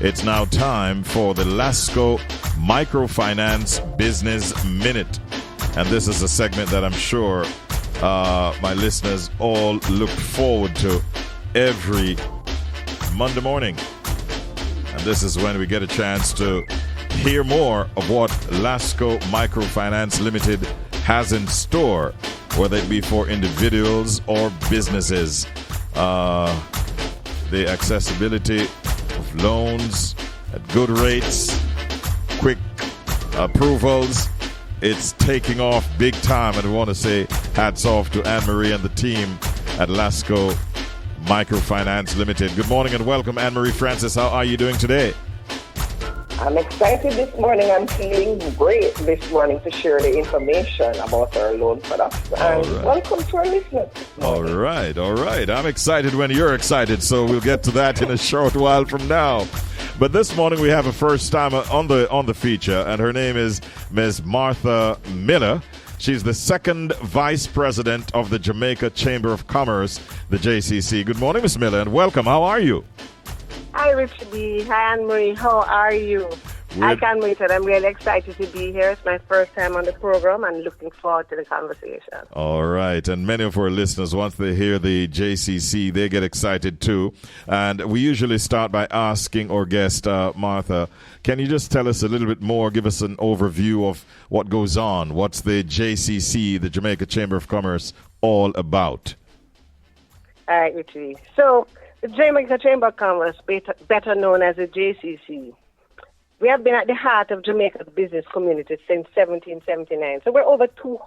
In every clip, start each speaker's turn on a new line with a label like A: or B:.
A: It's now time for the Lasco Microfinance Business Minute. And this is a segment that I'm sure my listeners all look forward to every Monday morning. And this is when we get a chance to hear more of what Lasco Microfinance Limited has in store, whether it be for individuals or businesses. The accessibility of loans at good rates, quick approvals. It's taking off big time, and we want to say hats off to Anne-Marie and the team at Lasco Microfinance Limited. Good morning and welcome, Anne-Marie Francis. How are you doing today?
B: I'm excited this morning. I'm feeling great this morning to share the information about our loan products. And welcome to our listeners.
A: All right. I'm excited when you're excited, so we'll get to that in a short while from now. But this morning we have a first timer on the feature, and her name is Ms. Martha Miller. She's the second vice president of the Jamaica Chamber of Commerce, the JCC. Good morning, Ms. Miller, and welcome. How are you?
B: Hi, Richard B. Hi, Anne-Marie. How are you? I can't wait. I'm really excited to be here. It's my first time on the program and looking forward to the conversation.
A: All right. And many of our listeners, once they hear the JCC, they get excited too. And we usually start by asking our guest, Martha, can you just tell us a little bit more, give us an overview of what goes on? What's the JCC, the Jamaica Chamber of Commerce, all about?
B: All right, Richard. So, the Jamaica Chamber of Commerce, better known as the JCC, we have been at the heart of Jamaica's business community since 1779. So we're over two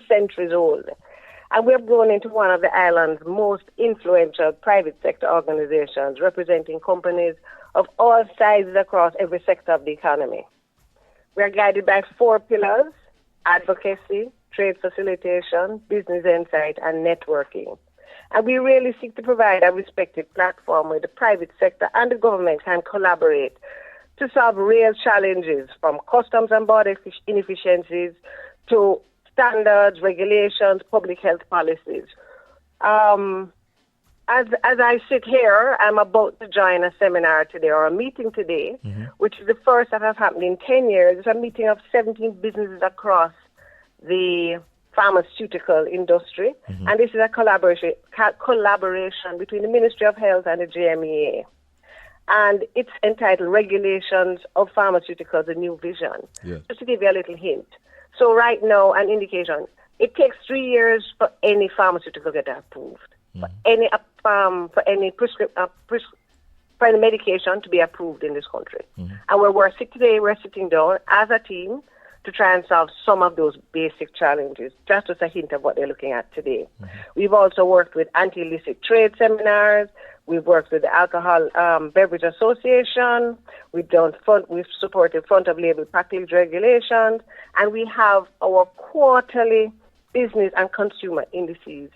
B: centuries old. And we have grown into one of the island's most influential private sector organizations, representing companies of all sizes across every sector of the economy. We are guided by 4 pillars: advocacy, trade facilitation, business insight, and networking. And we really seek to provide a respected platform where the private sector and the government can collaborate to solve real challenges, from customs and border inefficiencies to standards, regulations, public health policies. As I sit here, I'm about to join a seminar today, or a meeting today, which is the first that has happened in 10 years. It's a meeting of 17 businesses across the pharmaceutical industry, and this is a collaboration between the Ministry of Health and the JMEA. And it's entitled Regulations of Pharmaceuticals, a New Vision. Yes. Just to give you a little hint. So right now, an indication, it takes 3 years for any pharmaceutical to get approved, for any medication to be approved in this country. And where we're sitting down as a team to try and solve some of those basic challenges, just as a hint of what they're looking at today. We've also worked with anti-illicit trade seminars. We've worked with the Alcohol Beverage Association. We've supported front-of-label package regulations, and we have our quarterly business and consumer indices,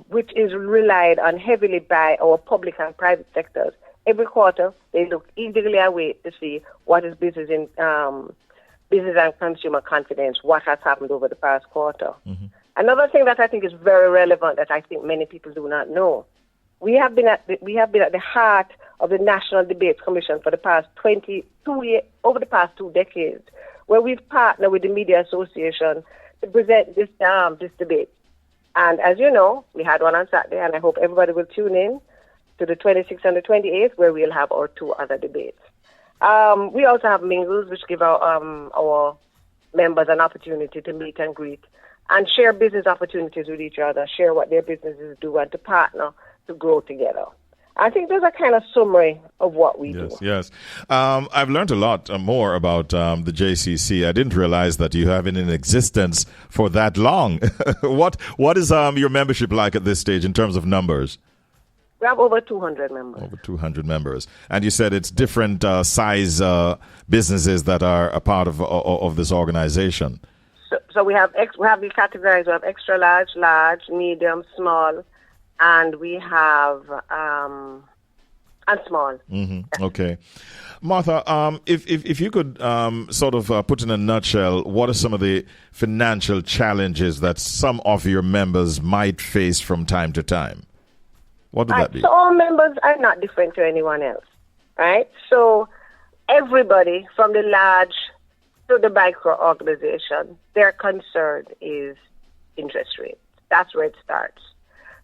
B: which is relied on heavily by our public and private sectors. Every quarter, they look eagerly away to see what is business and consumer confidence, what has happened over the past quarter. Another thing that I think is very relevant that I think many people do not know, we have been at the heart of the National Debates Commission for the past 22 years, over the past 2 decades, where we've partnered with the Media Association to present this debate. And as you know, we had one on Saturday, and I hope everybody will tune in to the 26th and the 28th, where we'll have our 2 other debates. We also have mingles, which give our members an opportunity to meet and greet and share business opportunities with each other, share what their businesses do, and to partner to grow together. I think there's a kind of summary of what we do.
A: Yes. I've learned a lot more about the JCC. I didn't realize that you have been in existence for that long. What is your membership like at this stage in terms of numbers?
B: We have over 200 members.
A: Over 200 members. And you said it's different size businesses that are a part of this organization.
B: So we have the categories. We have extra large, large, medium, small, and we have and small.
A: Okay. Martha, if you could sort of put in a nutshell, what are some of the financial challenges that some of your members might face from time to time? What would that be?
B: So all members are not different to anyone else. right? So everybody from the large to the micro organization, their concern is interest rate. That's where it starts.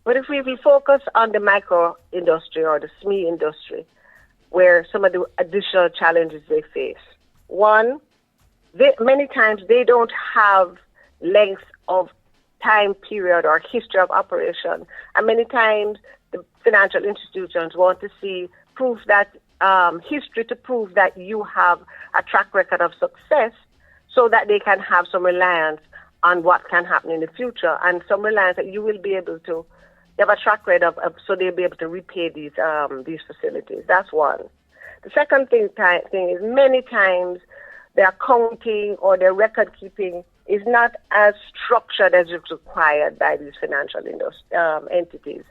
B: But if we focus on the micro industry or the SME industry, where some of the additional challenges they face, one, many times they don't have length of time period or history of operation. And many times the financial institutions want to see proof that history to prove that you have a track record of success so that they can have some reliance on what can happen in the future and some reliance that you will be able to have a track record of so they'll be able to repay these facilities. That's one. The second thing is many times their accounting or their record keeping is not as structured as is required by these financial entities.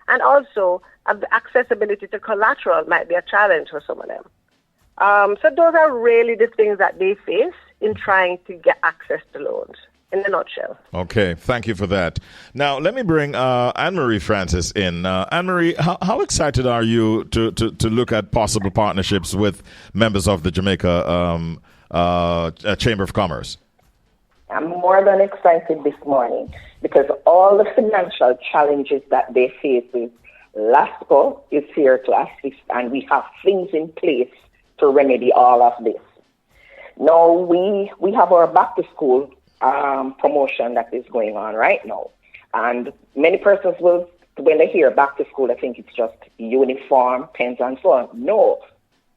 B: And also, the accessibility to collateral might be a challenge for some of them. So those are really the things that they face in trying to get access to loans, in a nutshell.
A: Okay, thank you for that. Now, let me bring Anne-Marie Francis in. Anne-Marie, how excited are you to look at possible partnerships with members of the Jamaica Chamber of Commerce?
C: I'm more than excited this morning because all the financial challenges that they face is Lasco is here to assist, and we have things in place to remedy all of this. Now, we have our back to school promotion that is going on right now. And many persons will, when they hear back to school, they think it's just uniform, pens, and so on. No,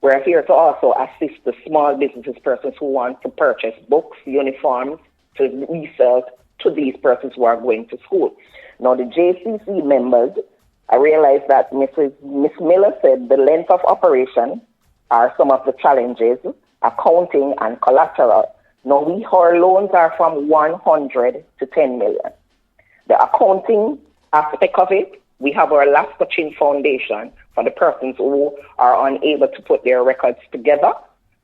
C: we're here to also assist the small businesses, persons who want to purchase books, uniforms, to resell to these persons who are going to school. Now, the JCC members, I realize that Miss Miller said the length of operation are some of the challenges, accounting and collateral. Now, our loans are from 100 to 10 million. The accounting aspect of it, we have our Lasco Chin Foundation for the persons who are unable to put their records together.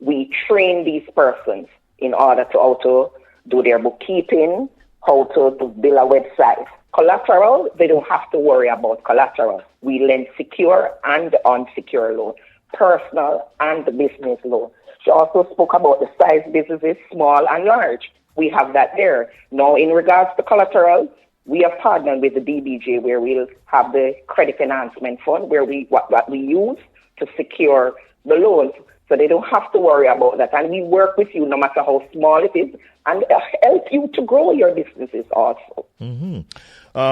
C: We train these persons in order to how to do their bookkeeping, how to build a website. Collateral, they don't have to worry about collateral. We lend secure and unsecured loan, personal and business loan. She also spoke about the size businesses, small and large. We have that there. Now, in regards to collateral, we have partnered with the DBJ where we'll have the credit enhancement fund where what we use to secure the loans. So they don't have to worry about that. And we work with you no matter how small it is and help you to grow your businesses also.
A: Mm-hmm.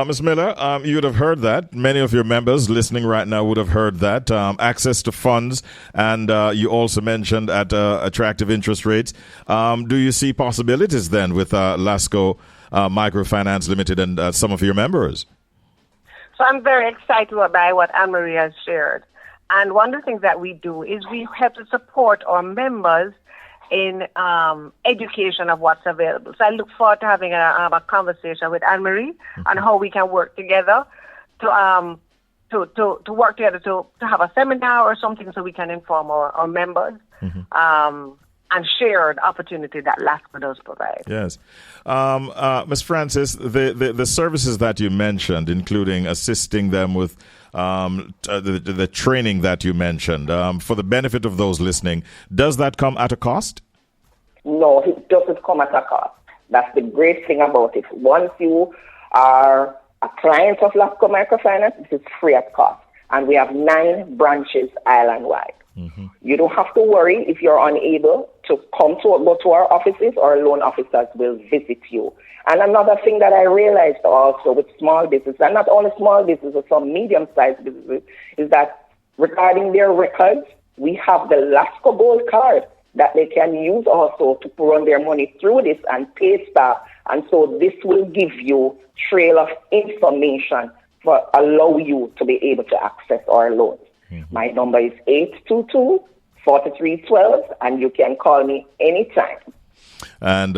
A: Ms. Miller, you would have heard that. Many of your members listening right now would have heard that. Access to funds, and you also mentioned at attractive interest rates. Do you see possibilities then with Lasco Microfinance Limited and some of your members?
B: So I'm very excited by what Anne-Marie has shared. And one of the things that we do is we help to support our members in education of what's available. So I look forward to having a conversation with Anne-Marie on how we can work together to work together to have a seminar or something so we can inform our members and share the opportunity that Lasco does provide.
A: Yes. Ms. Francis, the services that you mentioned, including assisting them with the training that you mentioned, for the benefit of those listening, does that come at a cost?
C: No, it doesn't come at a cost. That's the great thing about it. Once you are a client of Lasco Microfinance, this is free at cost. And we have 9 branches island-wide. Mm-hmm. You don't have to worry if you're unable to go to our offices. Our loan officers will visit you. And another thing that I realized also with small businesses, and not only small businesses, some medium-sized businesses, is that regarding their records, we have the Lasco Gold Card that they can use also to run their money through this and pay staff. And so this will give you trail of information for allow you to be able to access our loans. Mm-hmm. My number is 822-4312, and you can call me anytime.
A: And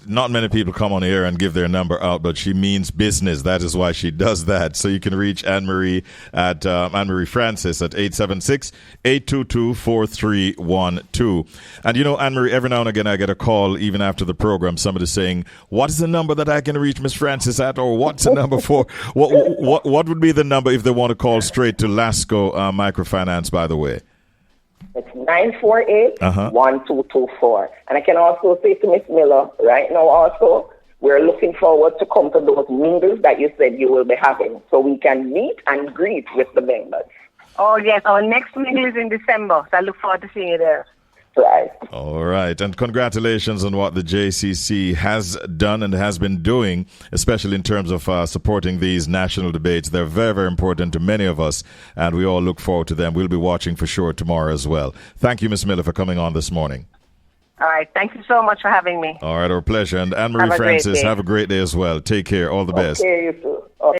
A: not many people come on air and give their number out, but she means business. That is why she does that. So you can reach Anne-Marie at Anne-Marie Francis at 876-822-4312. And you know, Anne-Marie, every now and again I get a call even after the program, somebody saying, what is the number that I can reach Miss Francis at, or what's the number for? What would be the number if they want to call straight to Lasco Microfinance, by the way?
C: It's 948-1224. And I can also say to Miss Miller, right now also, we're looking forward to come to those meetings that you said you will be having so we can meet and greet with the members.
B: Oh, yes. Our next meeting is in December, so I look forward to seeing you there.
C: Right.
A: All right. And congratulations on what the JCC has done and has been doing, especially in terms of supporting these national debates. They're very, very important to many of us, and we all look forward to them. We'll be watching for sure tomorrow as well. Thank you, Ms. Miller, for coming on this morning.
B: All right. Thank you so much for having me.
A: All right. Our pleasure. And Anne-Marie Francis, have a great day as well. Take care. All the best.
C: Okay, you too.